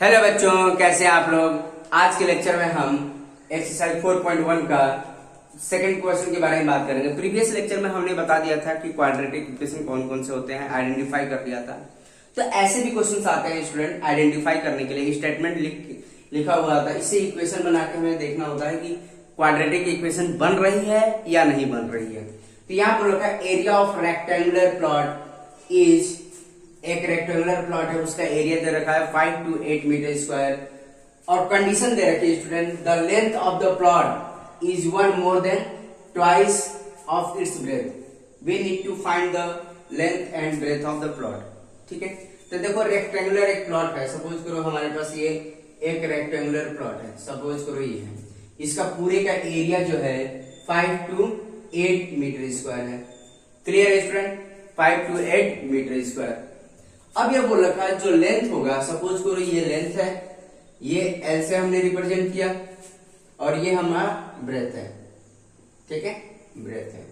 Hello बच्चों, कैसे हैं आप लोग। आज के लेक्चर में हम एक्सरसाइज 4.1 का सेकंड क्वेश्चन के बारे में बात करेंगे। प्रीवियस लेक्चर में हमने बता दिया था कि क्वाड्रेटिक इक्वेशन कौन कौन से होते हैं, आइडेंटिफाई कर दिया था। तो ऐसे भी क्वेश्चन आते हैं स्टूडेंट, आइडेंटिफाई करने के लिए स्टेटमेंट लिखा हुआ था, इससे इक्वेशन बना के हमें देखना होता है कि क्वाड्रेटिक इक्वेशन बन रही है या नहीं बन रही है। तो यहाँ पर लिखा है area of rectangular plot is, एक रेक्टेंगुलर प्लॉट है, उसका एरिया दे रखा है 5 to 8 मीटर स्क्वायर और कंडीशन दे रखी है student, the length of the plot is 1 more than twice of its breadth. We need to find the length and breadth of the plot. ठीक है, तो देखो रेक्टेंगुलर एक प्लॉट है, सपोज करो हमारे पास ये एक रेक्टेंगुलर प्लॉट है, सपोज करो ये है, इसका पूरे का एरिया जो है 5 to 8 मीटर स्क्वायर है। क्लियर है स्टूडेंट, 5 to 8 मीटर स्क्वायर। अब ये बोल रखा है जो लेंथ होगा, सपोज करो ये लेंथ है, ये एल से हमने रिप्रेजेंट किया और ये हमारा ब्रेथ है, ठीक है, ब्रेथ है।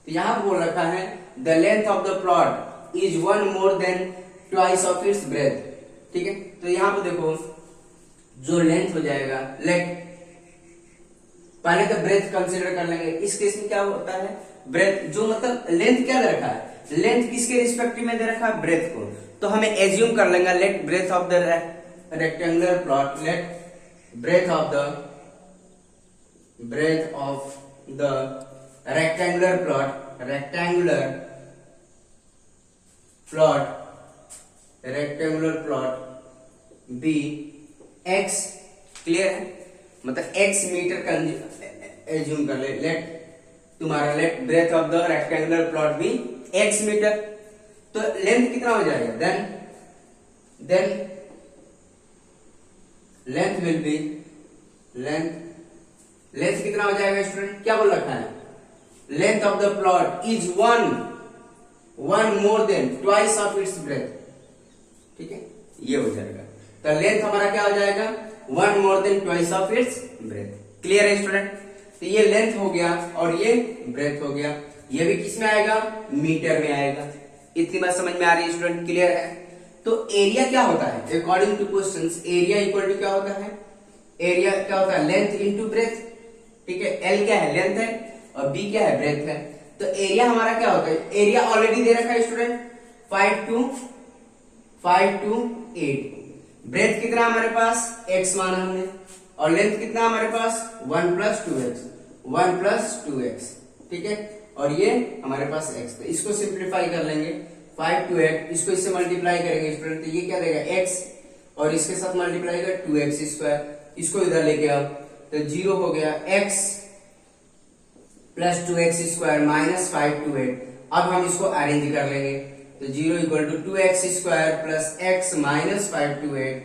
तो यहां पर बोल रखा है the length of the plot is 1 more than twice of its breadth, ठीक है। तो यहां पर देखो जो लेंथ हो जाएगा, लेट पहले तो ब्रेथ कंसीडर कर लेंगे। इस केस में क्या होता है, ब्रेथ जो मतलब लेंथ क्या दे रखा है, लेंथ किसके रिस्पेक्टिव में दे रखा है, ब्रेथ को। तो हमें एज्यूम कर लेंगे let breadth of the rectangular plot, let breadth of the rectangular plot, rectangular plot be x. Clear है, मतलब एक्स मीटर का एज्यूम कर ले, let breadth of the rectangular plot be x meter. तो लेंथ कितना हो जाएगा, then length will be, length कितना हो जाएगा स्टूडेंट, क्या बोल रखा है, length of the plot is 1 more than twice of its breadth, ठीक है, ये हो जाएगा। तो लेंथ हमारा क्या हो जाएगा, 1 more than twice of its breadth। Clear है स्टूडेंट, तो ये लेंथ हो गया और ये ब्रेथ हो गया, ये भी किस में आएगा, मीटर में आएगा। इतनी बात समझ में आ रही है स्टूडेंट, क्लियर है। तो एरिया क्या होता है, according to questions area equal to क्या होता है, एरिया क्या होता है, लेंथ इनटू ब्रेथ, ठीक है। एल क्या है, लेंथ है, और बी क्या है, ब्रेथ है। तो एरिया हमारा क्या होता है, एरिया ऑलरेडी दे रखा है स्टूडेंट 5 to 8, ब्रेथ कितना हमारे पास, x माना हमने, और लेंथ कितना हमारे पास 1 plus 2x, ठीक है, और ये हमारे पास x। तो इसको सिंप्लीफाई कर लेंगे, 5 to 8, इसको इससे मल्टीप्लाई करेंगे स्टूडेंट, तो ये क्या देगा x, और इसके साथ मल्टीप्लाई कर 2x स्क्वायर, इसको इधर लेके आओ तो 0 हो गया, x plus 2x square minus 5 to 8। अब हम इसको अरेंज कर लेंगे, तो 0 equal to 2x square plus x minus 5 to 8।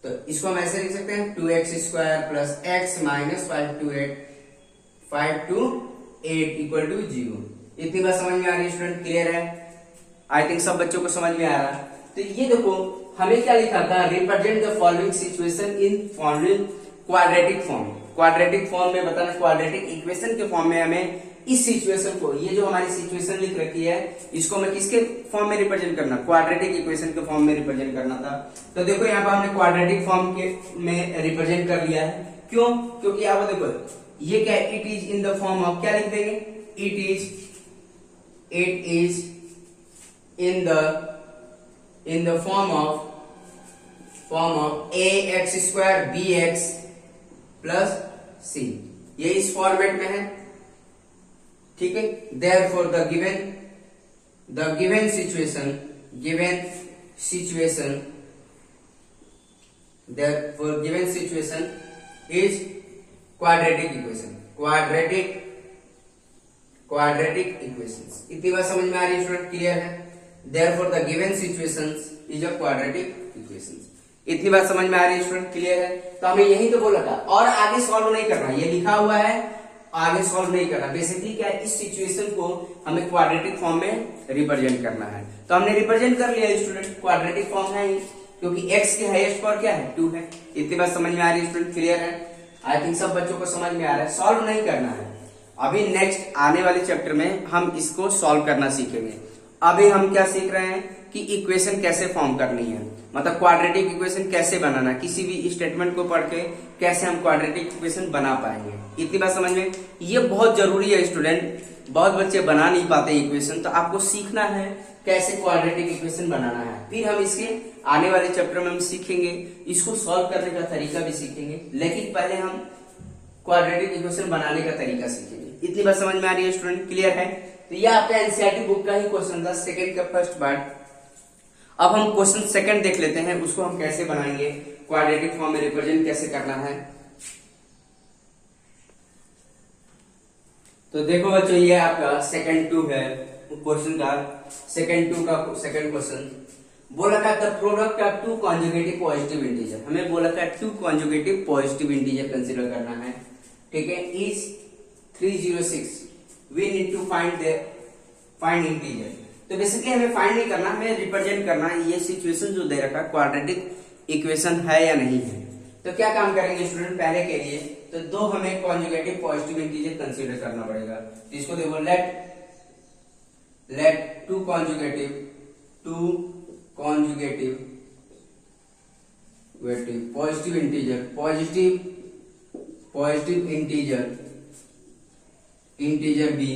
तो इसको हम ऐसे लिख सकते हैं 2x square plus x minus 5 to 8 equal to 0। इतनी बात समझ में आ रही है स्टूडेंट, क्लियर है, आई थिंक सब बच्चों को समझ में आ रहा है। तो ये देखो हमें क्या लिखा था, represent the following situation in following quadratic form. Quadratic form में बताना, क्वाड्रेटिक इक्वेशन के फॉर्म में हमें इस सिचुएशन को, ये जो हमारी सिचुएशन लिख रखी है, इसको हमें किसके फॉर्म में रिप्रेजेंट करना, क्वाड्रेटिक इक्वेशन के फॉर्म में रिप्रेजेंट करना था। तो देखो यहाँ पर हमने क्वाड्रेटिक फॉर्म के में रिप्रेजेंट कर लिया है, क्यों, क्योंकि आप देखो ये क्या है, it is in the form of, क्या लिख देंगे, it is in the form of ax square bx plus c, ये इस फॉर्मेट में है, ठीक है। Therefore the given situation is quadratic equation. इतनी बात समझ में आ रही है स्टूडेंट, क्लियर है। Therefore the given situation is a quadratic equation. इतनी बात समझ में आ रही है स्टूडेंट, क्लियर है। तो हमें यही तो बोला था, और आगे सॉल्व नहीं करना, ये लिखा हुआ है, आगे सॉल्व नहीं करना। बेसिकली क्या है, इस सिचुएशन को हमें क्वाड्रेटिक फॉर्म में रिप्रेजेंट करना है। तो हमने रिप्रेजेंट कर लिया स्टूडेंट, क्वाड्रेटिक फॉर्म है, क्योंकि x के हाईएस्ट पावर क्या है, 2 है। इतनी बात समझ में आ रही है स्टूडेंट, क्लियर है। आई थिंक सब बच्चों को समझ में आ रहा है, सॉल्व नहीं करना है। अभी नेक्स्ट आने वाले चैप्टर में हम इसको सॉल्व करना सीखेंगे। अभी हम क्या सीख रहे हैं कि इक्वेशन कैसे फॉर्म करनी है, मतलब क्वाड्रेटिक इक्वेशन कैसे बनाना, किसी भी स्टेटमेंट को पढ़ के कैसे हम क्वाड्रेटिक इक्वेशन बना पाएंगे। इतनी बात समझ में, ये बहुत जरूरी है स्टूडेंट। बहुत बच्चे बना नहीं पाते इक्वेशन, तो आपको सीखना है कैसे क्वाड्रेटिक इक्वेशन बनाना है। फिर हम इसके आने वाले चैप्टर में हम सीखेंगे, इसको सॉल्व करने का तरीका भी सीखेंगे, लेकिन पहले हम क्वाड्रेटिक इक्वेशन बनाने का तरीका सीखेंगे। इतनी बात समझ में आ रही है स्टूडेंट, क्लियर है? तो ये आपका एनसीईआरटी बुक का ही क्वेश्चन था, सेकंड का फर्स्ट पार्ट। अब हम क्वेश्चन सेकंड देख लेते हैं, उसको हम कैसे बनाएंगे, क्वाड्रेटिक फॉर्म में रिप्रेजेंट कैसे करना है। तो देखो बच्चों, ये आपका सेकंड टू है क्वेश्चन का, सेकंड टू का सेकंड क्वेश्चन। बोला था the product of two consecutive positive integer, हमें बोला था two consecutive positive integer consider करना है, ठीक है। Is 306 we need to find integer. तो बेसिकली हमें फाइंड नहीं करना, हमें रिप्रेजेंट करना ये सिचुएशन जो दे रखा क्वाड्रेटिक इक्वेशन है या नहीं है। तो क्या काम करेंगे स्टूडेंट, पहले के लिए तो दो हमें कॉन्जुगेटिव पॉजिटिव इंटीजर कंसीडर करना पड़ेगा। तो इसको देखो, let two consecutive positive integer be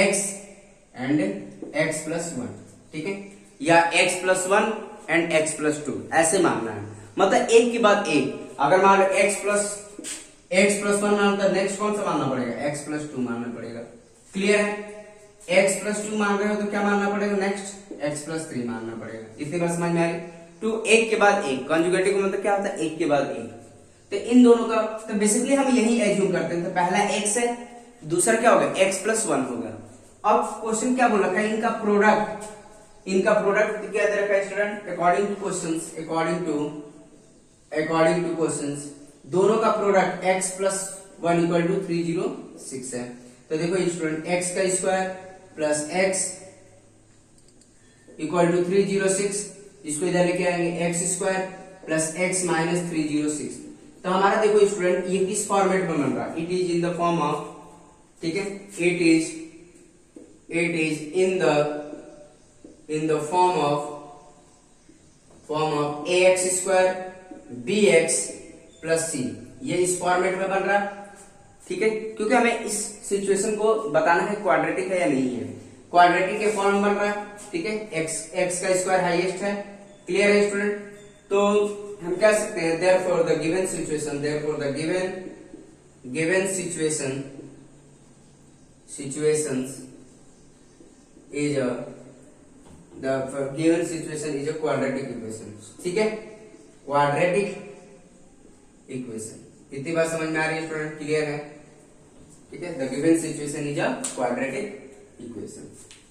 x and x plus 1, ठीक है, या x plus 1 and x plus 2 ऐसे मानना है। मतलब एक के बाद एक, अगर मान लो x प्लस 1 मानना, तो नेक्स्ट कौन सा मानना पड़ेगा, x प्लस 2 मानना पड़ेगा। क्लियर है? x प्लस 2 मान रहे हो तो क्या मानना पड़ेगा, नेक्स्ट x प्लस 3 मानना पड़ेगा। इतनी बात समझ में आ रही? टू एक के बाद एक, कंजुगेटिव मतलब क्या होता है, एक के बाद एक। तो इन दोनों का तो बेसिकली हम यही एज्यूम करते हैं। तो पहला x है, दूसरा क्या होगा, x प्लस 1 होगा। अब क्वेश्चन क्या बोल रखा है, इनका प्रोडक्ट क्या दे रखा है स्टूडेंट, अकॉर्डिंग टू क्वेश्चंस दोनों का product x plus 1 equal to 306 है। तो देखो स्टूडेंट, x का square plus x equal to 306, इसको इधर लेके आएंगे x square plus x minus 306। तो हमारा देखो स्टूडेंट, ये किस फॉर्मेट में बन रहा है, it is in the form of, ठीक है, it is in the form of ax square bx plus c, ये इस फॉर्मेट में बन रहा है, ठीक है, क्योंकि हमें इस सिचुएशन को बताना है क्वाड्रेटिक है या नहीं है। क्वाड्रेटिक के फॉर्म में बन रहा है, ठीक है, x का स्क्वायर हाईएस्ट है। क्लियर है स्टूडेंट? तो हम कह सकते हैं therefore the given situation is a quadratic equation, ठीक है, क्वाड्रेटिक इक्वेशन। इतनी बात समझ में आ रही है स्टूडेंट, क्लियर है? ठीक है, the given situation is a quadratic equation,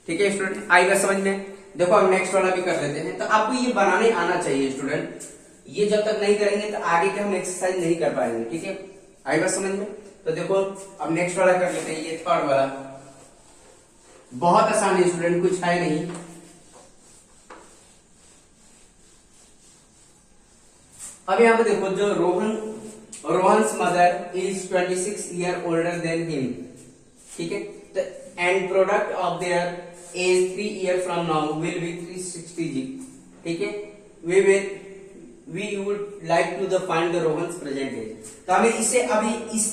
ठीक है स्टूडेंट, आई बात समझ में? देखो अब नेक्स्ट वाला भी कर लेते हैं। तो आपको ये बनाने आना चाहिए स्टूडेंट, ये जब तक नहीं करेंगे तो आगे के हम एक्सरसाइज नहीं कर पाएंगे, ठीक है, आई बात समझ में? तो देखो अब नेक्स्ट वाला कर लेते हैं, ये थर्ड वाला बहुत आसान है स्टूडेंट, कुछ है नहीं। अब यहाँ पे देखो, जो Rohan's mother is 26 year older than him, ठीक है, and product of their age 3 year from now will be 360 जी, ठीक है, we would like to the find the Rohan's present age. तो हमें इसे अभी इस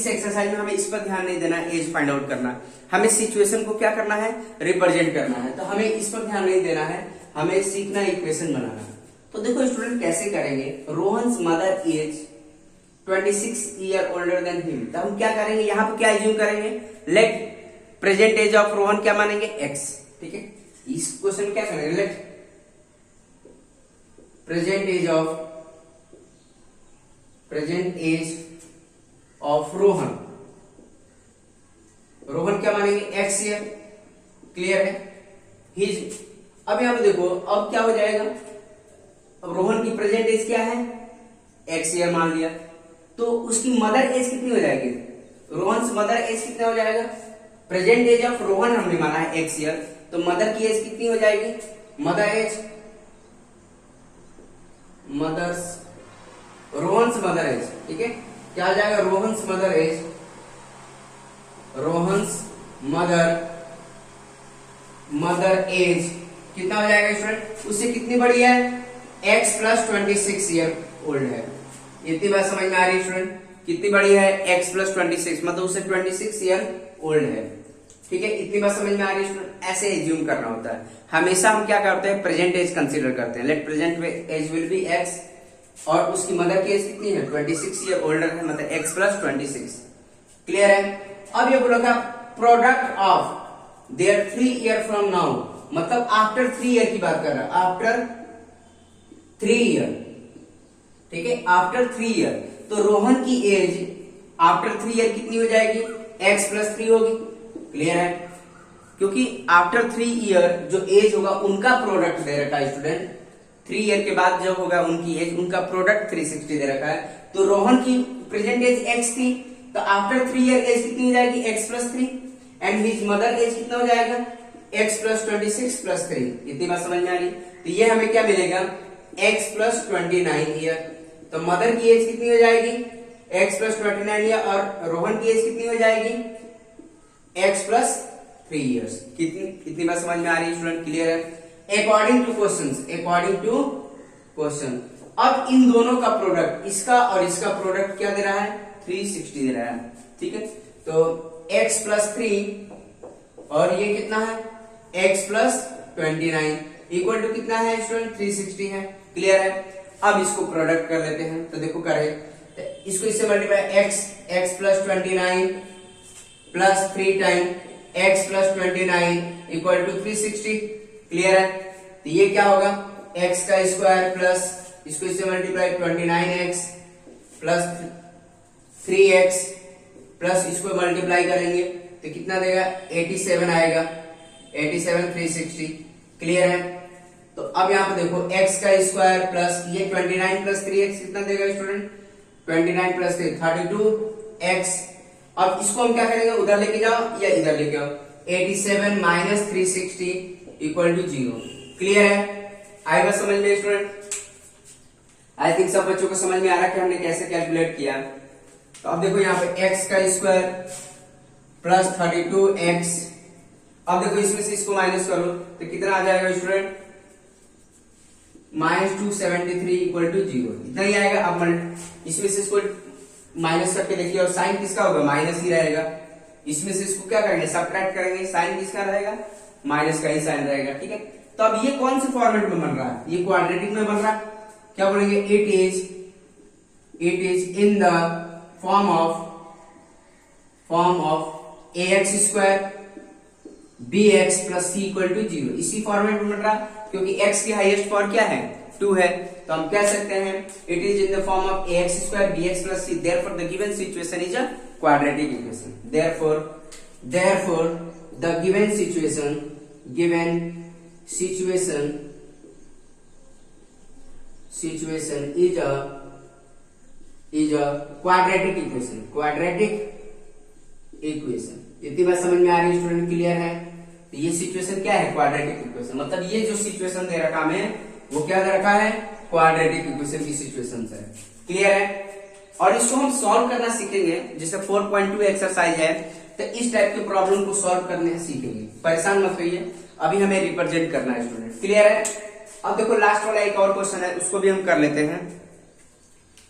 एक्सरसाइज में हमें इस पर ध्यान नहीं देना, एज फाइंड आउट करना, हमें सिचुएशन को क्या करना है, रिप्रेजेंट करना है। तो हमें इस पर ध्यान नहीं देना है, हमें सीखना इक्वेशन बनाना। तो देखो स्टूडेंट कैसे करेंगे, Rohan's mother is 26 year older than him. तो हम क्या करेंगे, यहाँ पे क्या एज्यूम करेंगे, let present age of Rohan क्या मानेंगे, x, ठीक है। इस क्वेश्चन क्या करेंगे, let present age of Rohan क्या मानेंगे, x ईयर। क्लियर है? हिज, अब यहां पे देखो, अब क्या हो जाएगा, अब रोहन की प्रेजेंट एज क्या है, x ईयर मान लिया, तो उसकी मदर एज कितनी हो जाएगी, रोहन मदर एज कितना हो जाएगा, प्रेजेंट एज ऑफ रोहन हमने माना है x ईयर, तो मदर की एज कितनी हो जाएगी, रोहन्स मदर एज, ठीक है, क्या आ जाएगा, रोहन्स मदर मदर एज कितना हो जाएगा स्टूडेंट, उससे कितनी बड़ी है, x प्लस 26 ईयर ओल्ड है। इतनी बात समझ में आ रही है स्टूडेंट, कितनी बड़ी है, x प्लस 26 मतलब उससे 26 ईयर ओल्ड है। ठीक है, इतनी बात समझ में आ रही है स्टूडेंट। ऐसे एज्यूम करना होता है, हमेशा हम क्या करते हैं, प्रेजेंट एज कंसीडर करते हैं। Let present age will be x और उसकी मदर की एज कितनी है, 26 ईयर ओल्डर है, मतलब x प्लस 26। क्लियर है। अब ये बोला था product of there 3 year from now, मतलब आफ्टर 3 ईयर की बात कर रहा है, आफ्टर 3 ईयर। ठीक है, आफ्टर 3 ईयर, तो रोहन की एज आफ्टर 3 ईयर कितनी हो जाएगी, x प्लस 3 होगी। क्लियर है, क्योंकि आफ्टर 3 ईयर जो एज होगा उनका प्रोडक्ट दे रखा है स्टूडेंट, 3 ईयर के बाद जब होगा उनकी एज, उनका प्रोडक्ट 360 दे रखा है। तो रोहन की प्रेजेंट एज x थी, तो आफ्टर 3 ईयर एज कितनी हो जाएगी, x plus 3, and his mother age कितना हो जाएगा, x प्लस 26 प्लस 3। इतनी बात समझ में आ रही। तो ये हमें क्या मिलेगा, x प्लस 29 ईयर। तो मदर की एज कितनी हो जाएगी, x प्लस 29 ईयर, और रोहन की एज कितनी हो जाएगी, x प्लस 3 ईयर्स। कितनी बात समझ में आ रही है स्टूडेंट, क्लियर है। अकॉर्डिंग टू क्वेश्चन, अब इन दोनों का प्रोडक्ट, इसका और इसका प्रोडक्ट क्या दे रहा है, 360 दे रहा है। ठीक है, तो x प्लस 3 और ये कितना है, x प्लस 29 इक्वल टू कितना है स्टूडेंट, 360 है। क्लियर है। अब इसको प्रोडक्ट कर लेते हैं, तो देखो करें, इसको इससे multiply, x plus 29 plus 3 time x plus 29 equal to 360। Clear है। तो ये क्या होगा, x का स्क्वायर प्लस इसको इससे multiply 29x plus 3x plus इसको मल्टीप्लाई करेंगे तो कितना देगा, 87 आएगा, 87 360। क्लियर है। तो अब यहाँ पे देखो x का स्क्वायर प्लस ये 29 प्लस 3x कितना देगा स्टूडेंट, 29 प्लस 3 32x। अब इसको हम क्या करेंगे, उधर लेके जाओ या इधर लेके आओ, 87 माइनस 360 इक्वल टू 0। क्लियर है, आएगा समझ में स्टूडेंट। आई थिंक सब बच्चों को समझ में आ रहा है कि हमने कैसे कैलकुलेट किया। तो अब देखो यहाँ पे x का स्क्वायर प्लस 32x, अब देखो इसमें से इसको माइनस करो तो कितना आ जाएगा स्टूडेंट, माइनस 273 इक्वल टू 0, इतना ही आएगा। अब इसमें से इसको माइनस करके देखिए, और साइन किसका होगा, माइनस ही रहेगा। इसमें से इसको क्या करेंगे, सबट्रैक्ट करेंगे, साइन किसका रहेगा, माइनस का ही साइन रहेगा। ठीक है, तो अब ये कौन से फॉर्मेट में बन रहा है, ये क्वाड्रेटिक में बन रहा है। क्या बोलेंगे, it is in the form of ax square bx plus c equal to 0। इसी फॉर्मेट में बन रहा है, क्योंकि x की हाईएस्ट फॉर्म क्या है, 2 है। तो हम कह सकते हैं it is in the form of ax square bx plus c, therefore the given situation is a quadratic equation. Therefore the given situation is a quadratic equation। इतनी बात समझ में आ रही है स्टूडेंट, क्लियर है। तो ये सिचुएशन क्या है, क्वाड्रेटिक इक्वेशन, मतलब ये जो सिचुएशन दे रखा हमें वो क्या दे रखा है, क्वाड्रेटिक इक्वेशन की सिचुएशन है। क्लियर है। और इसको हम सॉल्व करना सीखेंगे, जैसे 4.2 एक्सरसाइज है, तो इस टाइप के प्रॉब्लम को सॉल्व करने सीखेंगे। परेशान मत होइए, अभी हमें रिप्रेजेंट करना है स्टूडेंट। क्लियर है। अब देखो लास्ट वाला एक और क्वेश्चन है, उसको भी हम कर लेते हैं,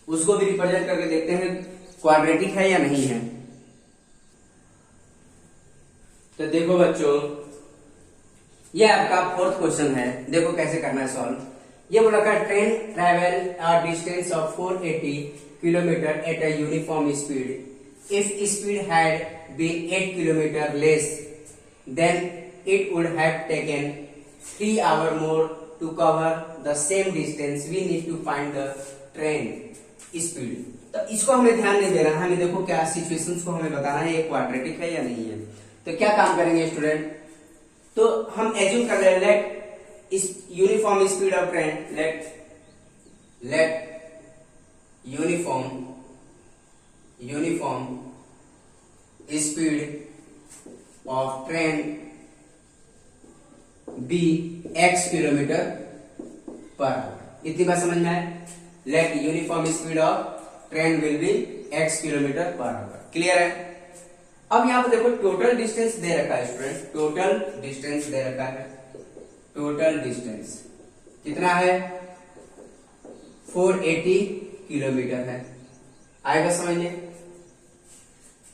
उसको भी रिप्रेजेंट करके देखते हैं क्वाड्रेटिक है या नहीं है। तो देखो बच्चों, ये आपका 4th क्वेश्चन है, देखो कैसे करना है सॉल्व। ये बोला का train travel a distance of 480 kilometer at a uniform speed. If speed had been 8 kilometer less, then it would have taken 3 hours more to cover the same distance. We need to find the train speed. तो इसको हमें ध्यान नहीं देना है, हमें देखो क्या सिचुएशंस को हमें बताना है, ये क्वाड्रेटिक है या नहीं है। तो क्या काम करेंगे स्टूडेंट, तो हम एज्यूम कर रहे हैं लेट इस uniform speed of train, let uniform speed of train be x kilometer per hour. इतनी बात समझ में आए, let uniform speed of train will be x kilometer per hour. Clear है। अब यहाँ पे देखो टोटल डिस्टेंस दे रखा है स्टूडेंट, टोटल डिस्टेंस दे रखा है, टोटल डिस्टेंस कितना है 480 किलोमीटर है। आएगा समझ में।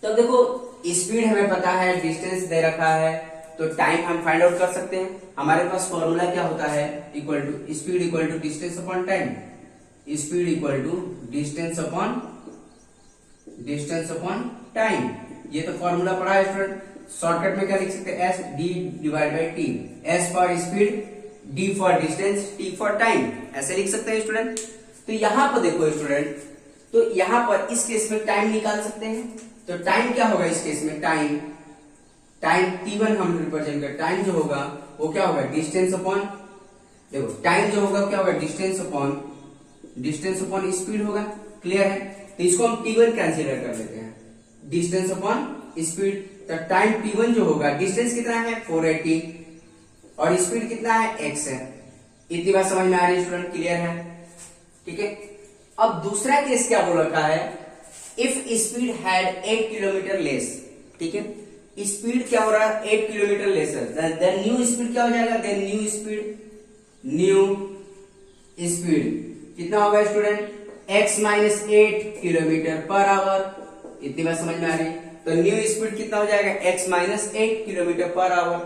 तब देखो स्पीड हमें पता है, डिस्टेंस दे रखा है, तो टाइम हम फाइंड आउट कर सकते हैं। हमारे पास फॉर्मूला क्या होता है, equal to speed equal to distance upon time, speed equal to distance upon time. ये तो फॉर्मूला पढ़ा है स्टूडेंट। शॉर्टकट में क्या लिख सकते हैं, S D divide by T, S for speed, D for distance, T for time, ऐसे लिख सकते हैं स्टूडेंट। तो यहां पर देखो स्टूडेंट, तो यहां पर इस केस में टाइम निकाल सकते हैं। तो टाइम क्या होगा इस केस में, टाइम t1 हम रिप्रेजेंट कर, टाइम जो होगा वो क्या होगा डिस्टेंस अपॉन, देखो टाइम जो होगा क्या होगा डिस्टेंस अपॉन स्पीड होगा। क्लियर है। तो इसको हम t1 कैंसिलर कर लेते हैं, डिस्टेंस अपॉन स्पीड। तो टाइम t1 जो होगा, डिस्टेंस कितना है 480 और स्पीड कितना है x है। इतनी बात समझ में आ रही है स्टूडेंट, क्लियर है। ठीक है। अब दूसरा केस क्या बोल रखा है, if speed had 8 kilometer less. ठीक है, स्पीड क्या हो रहा है 8 kilometer lesser, then new speed क्या हो जाएगा, देन न्यू स्पीड कितना होगा student, x minus 8 kilometre per hour. इतनी बात समझ में आ रही है। तो न्यू स्पीड कितना हो जाएगा, x minus 8 kilometre per hour.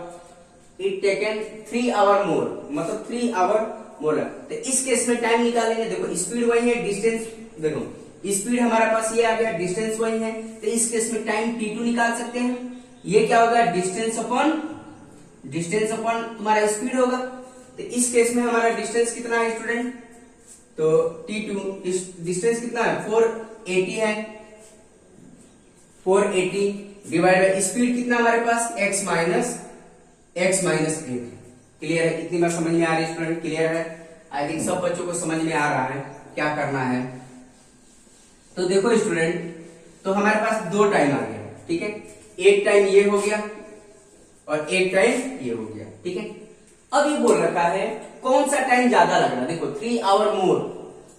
It taken 3 hour more, मतलब 3 आवर मोर। तो इस केस में टाइम निकालेंगे। देखो स्पीड वही है, डिस्टेंस देखो स्पीड हमारे पास ये आ गया, डिस्टेंस वही है। तो इस केस में टाइम t2 निकाल सकते हैं। ये क्या होगा, डिस्टेंस अपॉन तुम्हारा स्पीड होगा। तो इस केस में हमारा डिस्टेंस कितना है स्टूडेंट, तो t2 डिस्टेंस कितना है 480 है, 480 डिवाइड बाय स्पीड कितना हमारे पास x माइनस 8। क्लियर है। इतनी बात समझ में आ रही है स्टूडेंट, क्लियर है। आई थिंक सब बच्चों को समझ में आ रहा है क्या करना है। तो देखो स्टूडेंट, तो हमारे पास दो टाइम आ गया। ठीक है, एक टाइम ये हो गया और एक टाइम ये हो गया। ठीक है। अब ये बोल रखा है कौन सा टाइम ज्यादा लग रहा है, देखो 3 आवर मोर।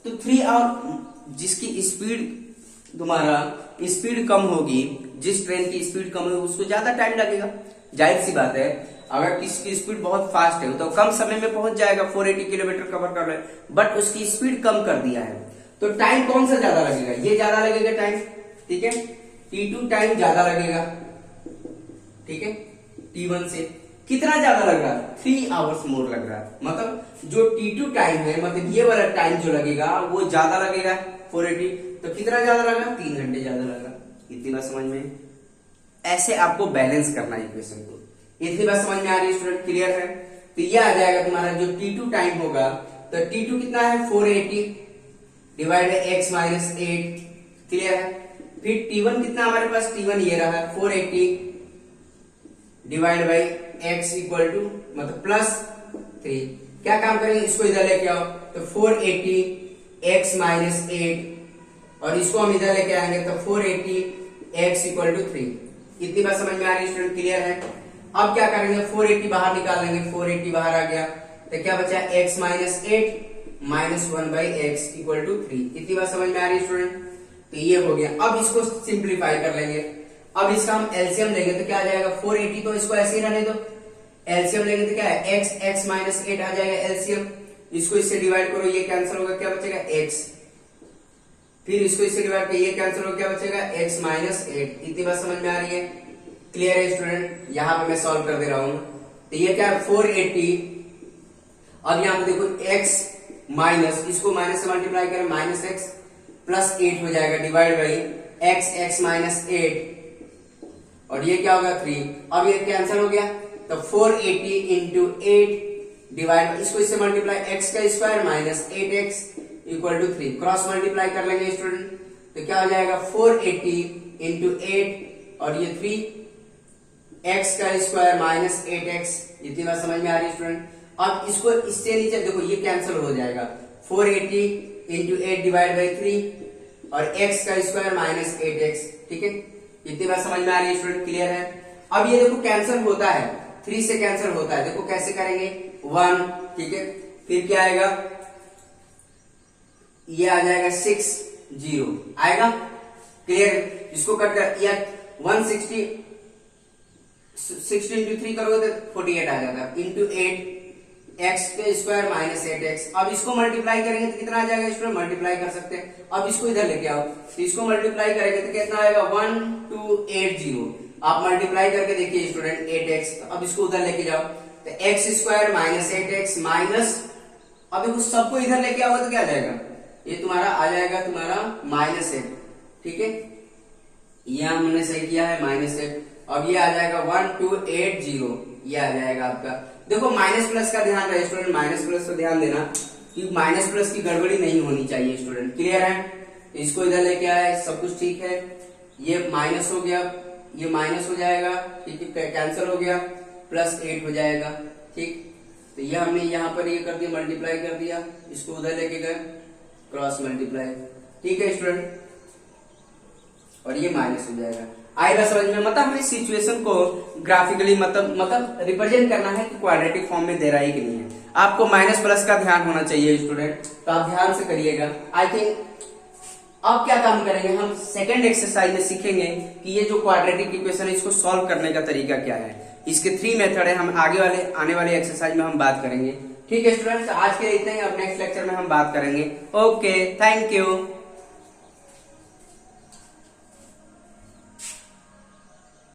तो 3 आवर जिसकी स्पीड तुम्हारा स्पीड कम होगी, जिस ट्रेन की स्पीड कम होगी उसको ज्यादा टाइम लगेगा। जाहिर सी बात है, अगर किसी की स्पीड बहुत फास्ट है तो कम समय में पहुंच जाएगा, 480 किलोमीटर कवर कर रहा है, बट उसकी स्पीड कम कर दिया है। तो टाइम कौन सा ज्यादा लगेगा, ये ज्यादा लगेगा टाइम। ठीक है, t2 टाइम ज्यादा लगेगा। ठीक है, t1 से कितना ज्यादा लग रहा है, 3 आवर्स मोर लग रहा है। मतलब जो t2 टाइम है, मतलब ये वाला टाइम जो लगेगा वो ज्यादा लगेगा 480। तो कितना ज्यादा लगा, 3 घंटे ज्यादा लगा। इतनी बात समझ में, ऐसे आपको बैलेंस करना है इक्वेशन को। इतनी बात समझ में आ रही है स्टूडेंट, क्लियर है। तो ये आ जाएगा तुम्हारा जो t2 टाइम होगा, तो t2 कितना है 480 divide by x minus 8। Clear है। फिर t1 कितना हमारे पास, t1 ये रहा 480 divide by x equal to मतलब प्लस 3। क्या काम करेंगे, इसको इधर लेके आओ, तो 480 x माइनस 8 और इसको हम इधर लेके आएंगे तो 480 x इक्वल टू 3। इतनी बात समझ में आ रही है स्टूडेंट, क्लियर है। अब क्या करेंगे, 480 बाहर निकाल लेंगे, 480 बाहर आ गया तो क्या बचा x minus 8 minus 1 by x equal to 3। इतनी बात समझ में आ रही है स्टूडेंट। तो ये हो गया। अब इसको सिंप्लीफाई कर लेंगे। अब इसका हम एलसीएम लेंगे तो क्या आ जाएगा 480, तो इसको ऐसे ही रहने दो। एलसीएम लेंगे तो क्या है x माइनस 8 आ जाएगा एलसीएम। इसको इससे डिवाइड करो, ये कैंसिल होगा, क्या बचेगा x। फिर इसको इससे डिवाइड करो, ये कैंसिल होगा, क्या बचेगा x माइनस 8। इतनी बात समझ में आ रही है, क्लियर है स्टूडेंट। यहां पे मैं सॉल्व कर दे रहा हूं। तो ये क्या है 480। अब यहां पे देखो x माइनस, इसको माइनस से मल्टीप्लाई करें, माइनस x प्लस 8 हो जाएगा डिवाइड बाई x माइनस 8 और ये क्या होगा 3। अब ये कैंसिल हो गया, तो 480 इंटू 8 डिवाइड, इसको इससे मल्टीप्लाई x का square minus 8x equal to 3। Cross multiply कर लेंगे स्टूडेंट, तो क्या हो जाएगा 480 इंटू 8 और ये 3 x का स्क्वायर माइनस 8x। इतनी बात समझ में आ रही है स्टूडेंट। अब इसको इससे नीचे देखो, ये कैंसिल हो जाएगा, 480 इंटू 8 डिवाइड बाई 3 और x का स्क्वायर माइनस 8x। ठीक है, इतनी बात समझ में आ रही है स्टूडेंट, क्लियर है। अब ये देखो कैंसिल होता है, 3 से कैंसिल होता है, देखो कैसे करेंगे 1। ठीक है, फिर क्या आएगा, ये आ जाएगा 6 0 आएगा, क्लियर। इसको कट कर, या 160 60 इंटू 3 करोगे तो 48 आ जाएगा, इंटू 8 एक्स के स्क्वायर माइनस 8x। अब इसको मल्टीप्लाई करेंगे तो कितना आ जाएगा स्टूडेंट, मल्टीप्लाई कर सकते हैं। अब इसको इधर लेके आओ, तो इसको मल्टीप्लाई करेंगे तो कितना आएगा 1280। आप मल्टीप्लाई करके देखिए स्टूडेंट 8x, तो अब इसको उधर लेके जाओ तो x square minus 8x minus, अब देखो सबको इधर लेके आओगे तो क्या आ जाएगा, ये तुम्हारा आ जाएगा तुम्हारा -8, ठीक है, ये हमने सही किया है -8। अब ये आ जाएगा 1280, ये आ जाएगा आपका। देखो माइनस प्लस का ध्यान रहे स्टूडेंट, माइनस प्लस का ध्यान देना कि माइनस प्लस की गड़बड़ी नहीं होनी चाहिए स्टूडेंट, क्लियर है। इसको इधर लेके आए, सब कुछ ठीक है, ये माइनस हो गया, ये माइनस हो जाएगा, ठीक है, कैंसिल हो गया, +8 हो जाएगा, ठीक। तो ये हमने यहाँ पर ये कर दिया, मल्टीप्लाई कर दिया, इसको उधर लेके गए क्रॉस मल्टीप्लाई, ठीक है स्टूडेंट, और ये माइनस हो जाएगा। आएगा समझ में, मतलब हमें सिचुएशन को ग्राफिकली मतलब रिप्रेजेंट करना है कि क्वाड्रेटिक फॉर्म में दे रहा है कि नहीं है। आपको माइनस प्लस का ध्यान होना चाहिए स्टूडेंट, तो आप ध्यान से करिएगा। आई थिंक अब क्या काम करेंगे हम, सेकंड एक्सरसाइज में सीखेंगे कि ये जो क्वाड्रेटिक इक्वेशन है इसको सॉल्व करने का तरीका क्या है। इसके 3 मेथड है, हम आने वाले एक्सरसाइज में हम बात करेंगे, ठीक है स्टूडेंट्स। आज के लिए इतना ही, अब नेक्स्ट लेक्चर में हम बात करेंगे। Okay, thank you.